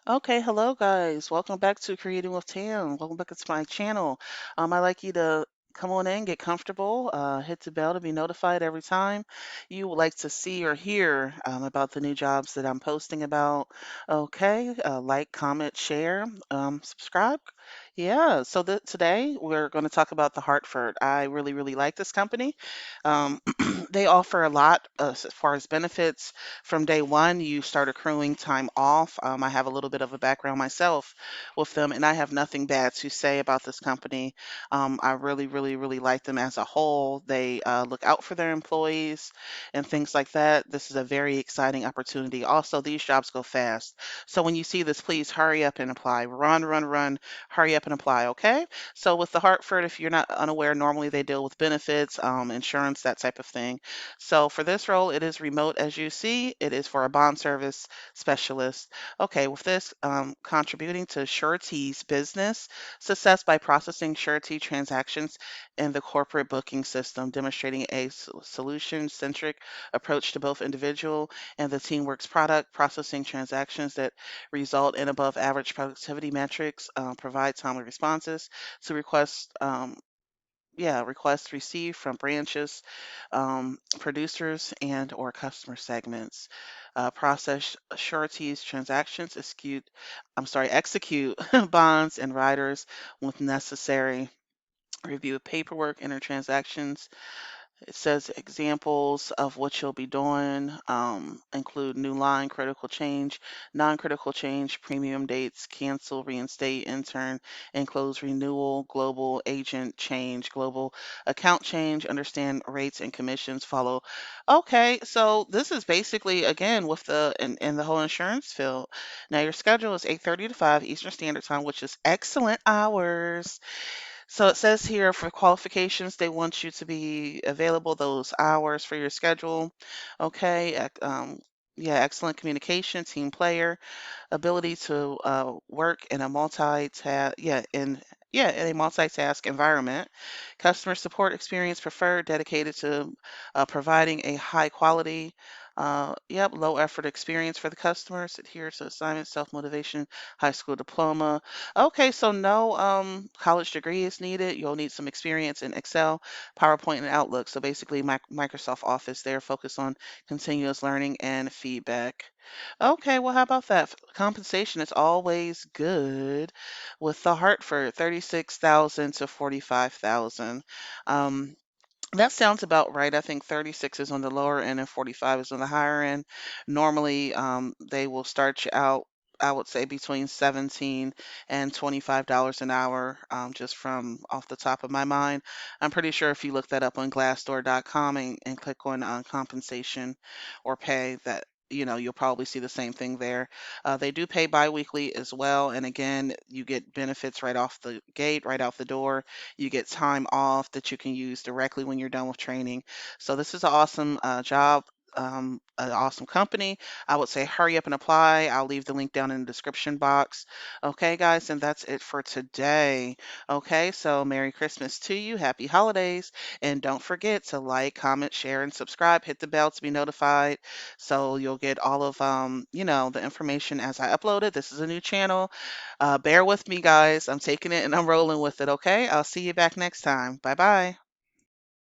Okay, hello guys. Welcome back to Creating with Tam. Welcome back to my channel. I'd like you to come on in, get comfortable, hit the bell to be notified every time you would like to see or hear about the new jobs that I'm posting about. Okay, like, comment, share, subscribe. Yeah, so today we're going to talk about the Hartford. I really, really like this company. Um, they offer a lot as far as benefits. From day one, you start accruing time off. I have a little bit of a background myself with them, and I have nothing bad to say about this company. I really, really, really like them as a whole. They look out for their employees and things like that. This is a very exciting opportunity. Also, these jobs go fast. So when you see this, please hurry up and apply. Run, run, run, hurry up and apply, okay? So with the Hartford, if you're not unaware, normally they deal with benefits, insurance, that type of thing. So for this role, it is remote as you see. It is for a bond service specialist. Okay, with this, contributing to surety's business success by processing surety transactions in the corporate booking system, demonstrating a solution-centric approach to both individual and the teamwork's product, processing transactions that result in above average productivity metrics, provide timely responses to requests. Requests received from branches, producers, and or customer segments. Process sureties transactions, execute bonds and riders with necessary review paperwork, enter transactions. It says examples of what you'll be doing include new line, critical change, non-critical change, premium dates, cancel, reinstate, intern, and close renewal, global agent change, global account change, understand rates and commissions, follow. Okay, so this is basically again with in the whole insurance field. Now your schedule is 8:30 to 5 Eastern Standard Time, which is excellent hours. So it says here for qualifications, they want you to be available those hours for your schedule. Okay. Yeah, excellent communication, team player, ability to work in a in a multitask environment. Customer support experience preferred, dedicated to providing a high quality, low effort experience for the customers. Adhere to assignments, self motivation, high school diploma. Okay, so no college degree is needed. You'll need some experience in Excel, PowerPoint, and Outlook. So basically, Microsoft Office. They're focused on continuous learning and feedback. Okay, well, how about that? Compensation is always good with the Hartford, 36,000 to 45,000. Um, that sounds about right. I think 36 is on the lower end and 45 is on the higher end. Normally, they will start you out, I would say, between 17 and $25 an hour, just from off the top of my mind. I'm pretty sure if you look that up on glassdoor.com and click on compensation or pay, that you'll probably see the same thing there. They do pay biweekly as well, and again, you get benefits right off the gate, right out the door. You get time off that you can use directly when you're done with training. So this is an awesome job, an awesome company. I would say hurry up and apply. I'll leave the link down in the description box. Okay, guys, and that's it for today. Okay, so Merry Christmas to you. Happy holidays. And don't forget to like, comment, share, and subscribe. Hit the bell to be notified so you'll get all of the information as I upload it. This is a new channel. Bear with me, guys. I'm taking it and I'm rolling with it, okay? I'll see you back next time. Bye bye.